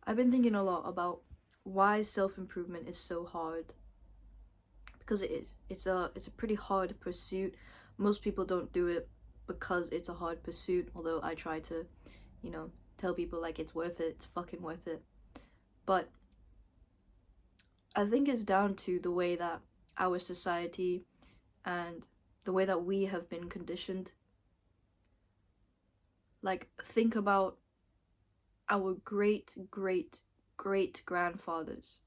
I've been thinking a lot about why self-improvement is so hard. Because it is. It's a pretty hard pursuit. Most people don't do it because it's a hard pursuit, although I try to, you know, tell people like it's worth it, it's fucking worth it. But I think it's down to the way that our society and the way that we have been conditioned. Like, think about our great grandfathers.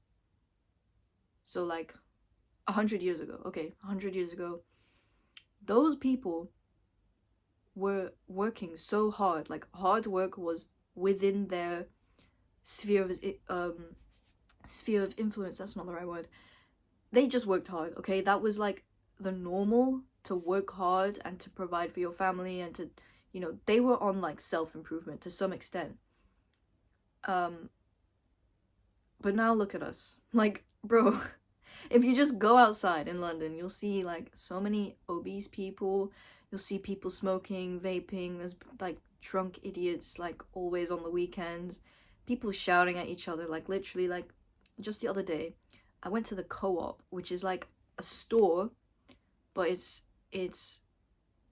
So, like, 100 years ago, okay, 100 years ago, those people were working so hard. Like, hard work was within their sphere of sphere of influence. That's not the right word. They just worked hard, okay? That was like the normal, to work hard and to provide for your family, and to, they were on like self-improvement to some extent. um but now look at us. Like, bro, if you just go outside in London, you'll see like so many obese people. You'll see people smoking, vaping. There's like drunk idiots like always on the weekends. People shouting at each other, like literally. Like, just the other day, I went to the Co-op, which is like a store, but it's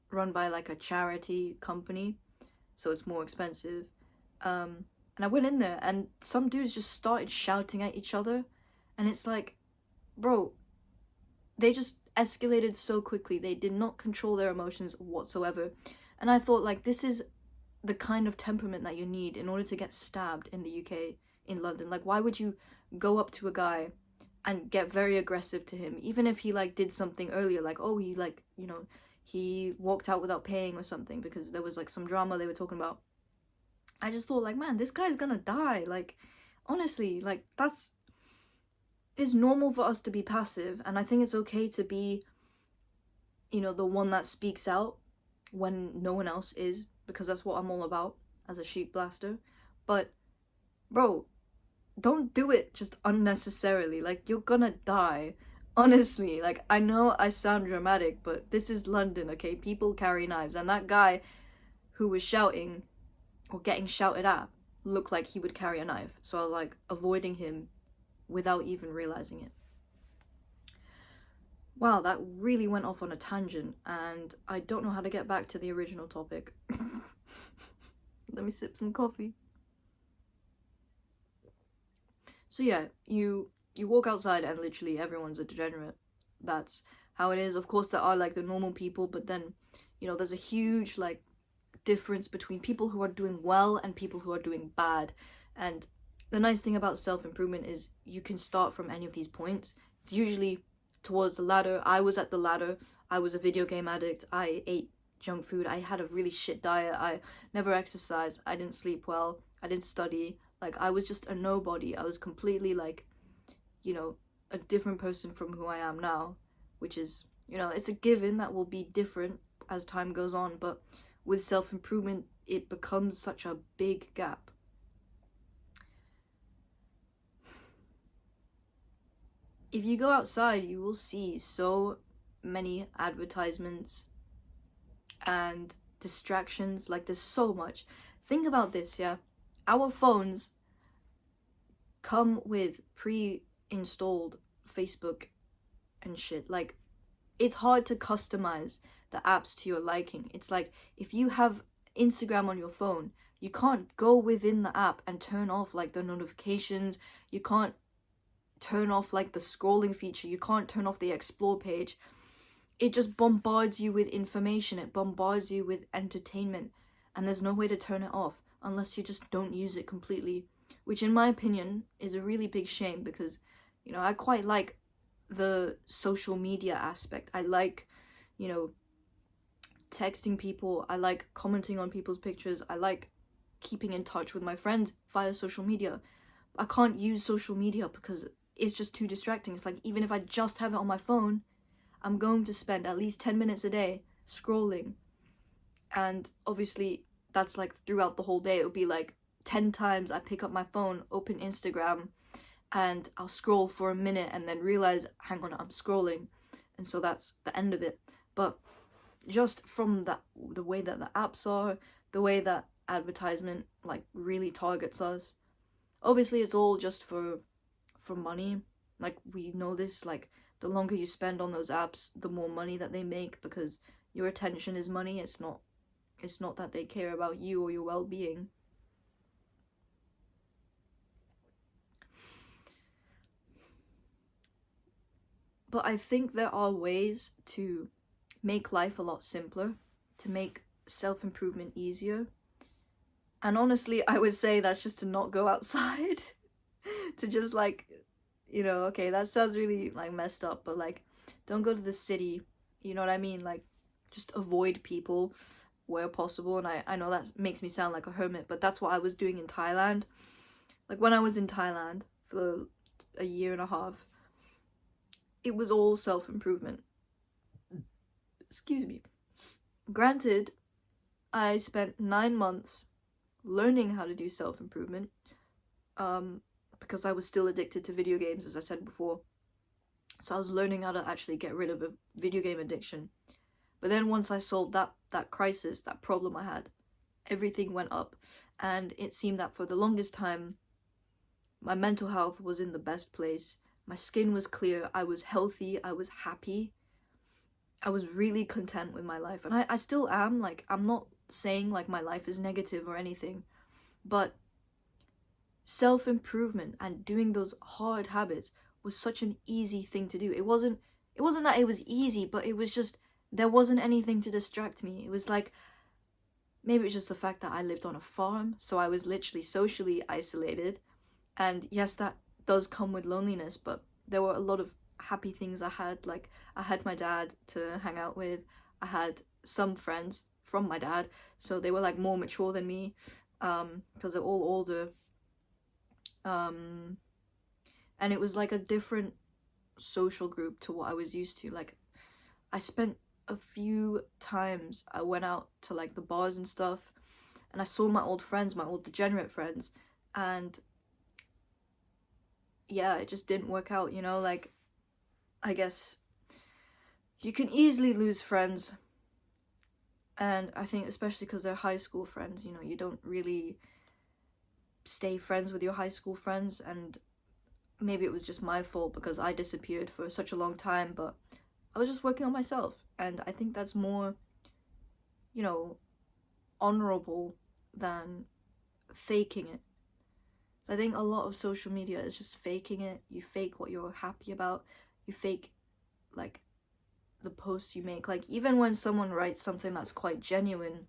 run by like a charity company, so it's more expensive. And I went in there, and some dudes just started shouting at each other, and it's like, bro, they just escalated so quickly. They did not control their emotions whatsoever. And I thought, like, this is the kind of temperament that you need in order to get stabbed in the UK, in London. Like, why would you go up to a guy and get very aggressive to him, even if he like did something earlier, like, oh, he like, he walked out without paying or something, because there was like some drama they were talking about. I just thought, like, man, this guy's gonna die. Like, honestly, like, it's normal for us to be passive, and I think it's okay to be, the one that speaks out when no one else is, because that's what I'm all about as a sheep blaster. But, bro, don't do it just unnecessarily. Like, you're gonna die. Honestly, like, I know I sound dramatic, but this is London, okay? People carry knives, and that guy who was shouting or getting shouted at looked like he would carry a knife. So I was like avoiding him without even realizing it. Wow, that really went off on a tangent, and I don't know how to get back to the original topic. Let me sip some coffee. So yeah, you walk outside and literally everyone's a degenerate. That's how it is. Of course, there are like the normal people, but then, there's a huge like difference between people who are doing well and people who are doing bad. And the nice thing about self-improvement is you can start from any of these points. It's usually towards the ladder. I was at the ladder. I was a video game addict. I ate junk food. I had a really shit diet. I never exercised. I didn't sleep well. I didn't study. Like, I was just a nobody. I was completely like, a different person from who I am now, which is, it's a given that will be different as time goes on, but with self-improvement, it becomes such a big gap. If you go outside, you will see so many advertisements and distractions. Like, there's so much. Think about this, yeah? Our phones come with pre-installed Facebook and shit. Like, it's hard to customize the apps to your liking. It's like, if you have Instagram on your phone, you can't go within the app and turn off like the notifications. You can't turn off like the scrolling feature. You can't turn off the explore page. It just bombards you with information. It bombards you with entertainment, and there's no way to turn it off unless you just don't use it completely, which in my opinion is a really big shame, because I quite like the social media aspect. I like, you know, texting people. I like commenting on people's pictures. I like keeping in touch with my friends via social media. I can't use social media because it's just too distracting. It's like, even if I just have it on my phone, I'm going to spend at least 10 minutes a day scrolling. And obviously, that's like throughout the whole day. It would be like 10 times I pick up my phone, open Instagram, and I'll scroll for a minute and then realize, hang on, I'm scrolling. And so that's the end of it. But just from the way that the apps are, the way that advertisement like really targets us, Obviously it's all just for money. Like, we know this, like, the longer you spend on those apps, the more money that they make, because your attention is money. It's not that they care about you or your well-being. But I think there are ways to make life a lot simpler, to make self-improvement easier. And honestly, I would say that's just to not go outside. To just, like, okay, that sounds really, like, messed up, but, like, don't go to the city. You know what I mean? Like, just avoid people where possible. And I know that makes me sound like a hermit, but that's what I was doing in Thailand. Like, when I was in Thailand for a year and a half, it was all self-improvement. Excuse me. Granted, I spent 9 months learning how to do self-improvement, because I was still addicted to video games, as I said before. So I was learning how to actually get rid of a video game addiction. But then once I solved that crisis, that problem I had, everything went up. And it seemed that for the longest time, my mental health was in the best place. My skin was clear. I was healthy. I was happy. I was really content with my life. And I still am. Like, I'm not saying, like, my life is negative or anything. But self-improvement and doing those hard habits was such an easy thing to do. It wasn't that it was easy, but it was just, there wasn't anything to distract me. It was like, maybe it's just the fact that I lived on a farm, so I was literally socially isolated. And yes, that does come with loneliness, but there were a lot of happy things I had. Like, I had my dad to hang out with. I had some friends from my dad, so they were, like, more mature than me, because they're all older. And it was like a different social group to what I was used to. Like, I spent a few times, I went out to, like, the bars and stuff, and I saw my old friends, my old degenerate friends, and yeah, it just didn't work out, like, I guess you can easily lose friends, and I think especially because they're high school friends, you don't really stay friends with your high school friends. And maybe it was just my fault because I disappeared for such a long time, but I was just working on myself, and I think that's more, honorable than faking it. So I think a lot of social media is just faking it. You fake what you're happy about. You fake, like, the posts you make. Like, even when someone writes something that's quite genuine,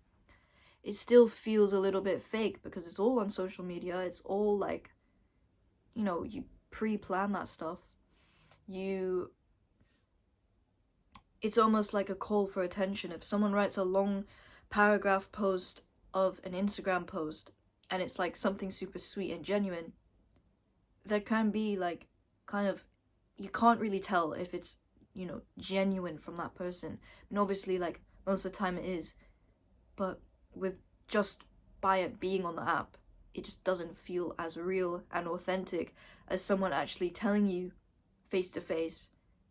it still feels a little bit fake because it's all on social media. It's all, like, you pre-plan that stuff. It's almost like a call for attention. If someone writes a long paragraph post of an Instagram post and it's, like, something super sweet and genuine, there can be, like, kind of, you can't really tell if it's, genuine from that person. And obviously, like, most of the time it is, but with just by it being on the app, it just doesn't feel as real and authentic as someone actually telling you face to face,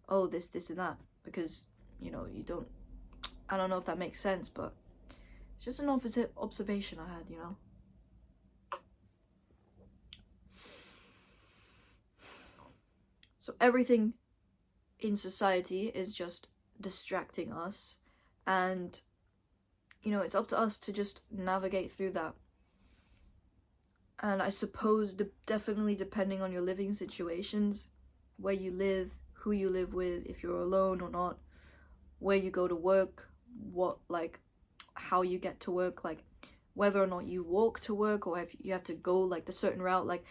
oh, this and that. Because, you don't, I don't know if that makes sense, but it's just an opposite observation I had. So everything in society is just distracting us, and it's up to us to just navigate through that. And I suppose definitely depending on your living situations, where you live, who you live with, if you're alone or not, where you go to work, how you get to work, like, whether or not you walk to work or if you have to go, like, the certain route, like,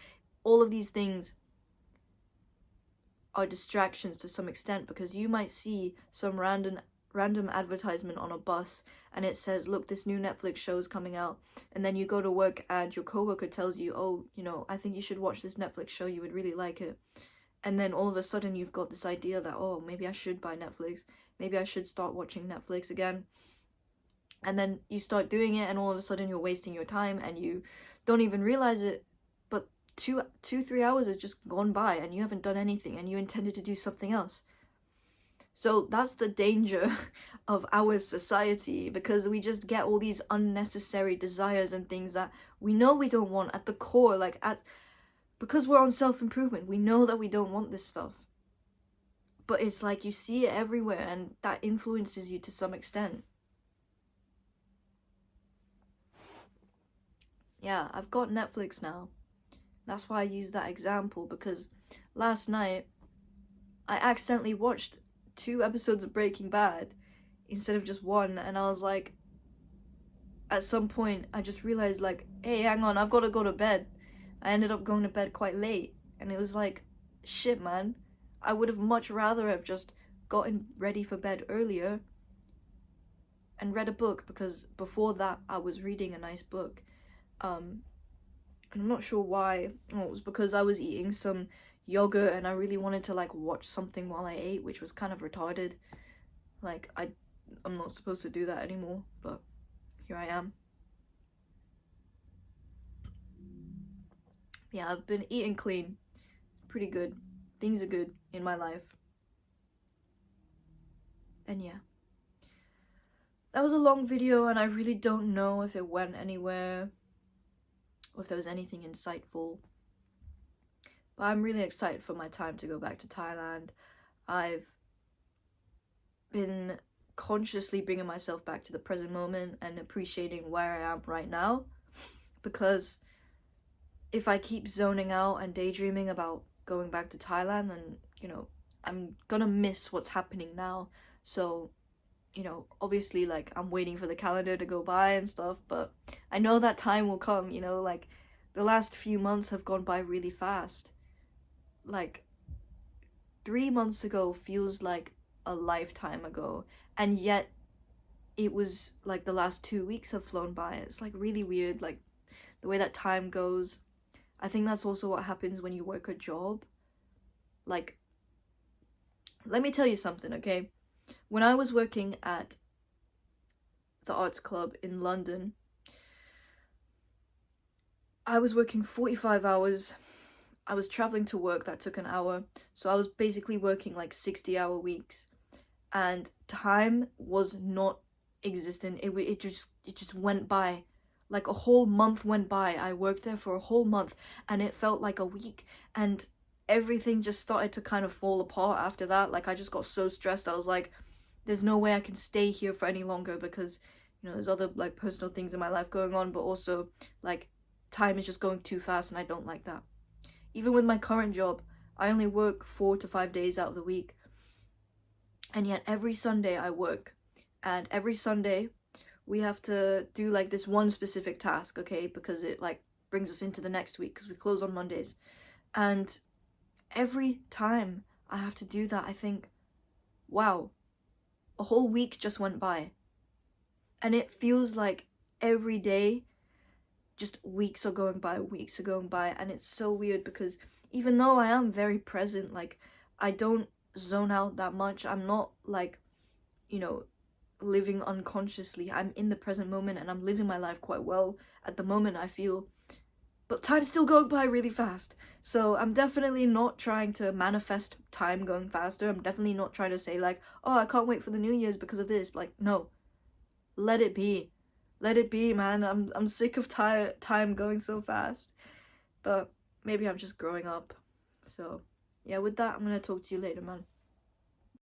all of these things are distractions to some extent, because you might see some random advertisement on a bus and it says, look, this new Netflix show is coming out, and then you go to work and your coworker tells you, oh, I think you should watch this Netflix show, you would really like it. And then all of a sudden you've got this idea that, oh, maybe I should buy Netflix, maybe I should start watching Netflix again. And then you start doing it, and all of a sudden you're wasting your time and you don't even realize it, but 3 hours has just gone by and you haven't done anything and you intended to do something else. So that's the danger of our society, because we just get all these unnecessary desires and things that we know we don't want at the core. Like, because we're on self-improvement, we know that we don't want this stuff. But it's like you see it everywhere, and that influences you to some extent. Yeah, I've got Netflix now. That's why I use that example, because last night I accidentally watched 2 episodes of Breaking Bad instead of just one, and I was like, at some point I just realized, like, hey, hang on, I've got to go to bed. I ended up going to bed quite late, and it was like, shit, man, I would have much rather have just gotten ready for bed earlier and read a book, because before that I was reading a nice book. And I'm not sure why. Oh, it was because I was eating some yogurt and I really wanted to like watch something while I ate, which was kind of retarded. Like, I'm not supposed to do that anymore, but here I am. Yeah, I've been eating clean. Pretty good. Things are good in my life. And yeah. That was a long video, and I really don't know if it went anywhere or if there was anything insightful. But I'm really excited for my time to go back to Thailand. I've been consciously bringing myself back to the present moment and appreciating where I am right now, because if I keep zoning out and daydreaming about going back to Thailand, then, you know, I'm gonna miss what's happening now. So, you know, obviously, like, I'm waiting for the calendar to go by and stuff, but I know that time will come, you know, like, the last few months have gone by really fast. Like, 3 months ago feels like a lifetime ago, and yet it was like the last 2 weeks have flown by. It's like really weird, like the way that time goes. I think that's also what happens when you work a job. Like, let me tell you something, okay? When I was working at the arts club in London, I was working 45 hours. I was traveling to work, that took an hour. So I was basically working like 60-hour weeks. And time was not existent. It just went by. Like a whole month went by. I worked there for a whole month and it felt like a week, and everything just started to kind of fall apart after that. Like, I just got so stressed. I was like, there's no way I can stay here for any longer, because, you know, there's other like personal things in my life going on, but also like time is just going too fast and I don't like that. Even with my current job, I only work 4 to 5 days out of the week. And yet every Sunday I work, and every Sunday we have to do like this one specific task, okay, because it like brings us into the next week, because we close on Mondays. And every time I have to do that, I think, wow, a whole week just went by. And it feels like every day just weeks are going by, and it's so weird, because even though I am very present, like, I don't zone out that much. I'm not like, you know, living unconsciously. I'm in the present moment and I'm living my life quite well at the moment, I feel. But time's still going by really fast. So I'm definitely not trying to manifest time going faster. I'm definitely not trying to say like, oh, I can't wait for the New Year's because of this. Like, no. Let it be. Let it be, man. I'm sick of time going so fast. But maybe I'm just growing up. So, yeah, with that, I'm gonna talk to you later, man.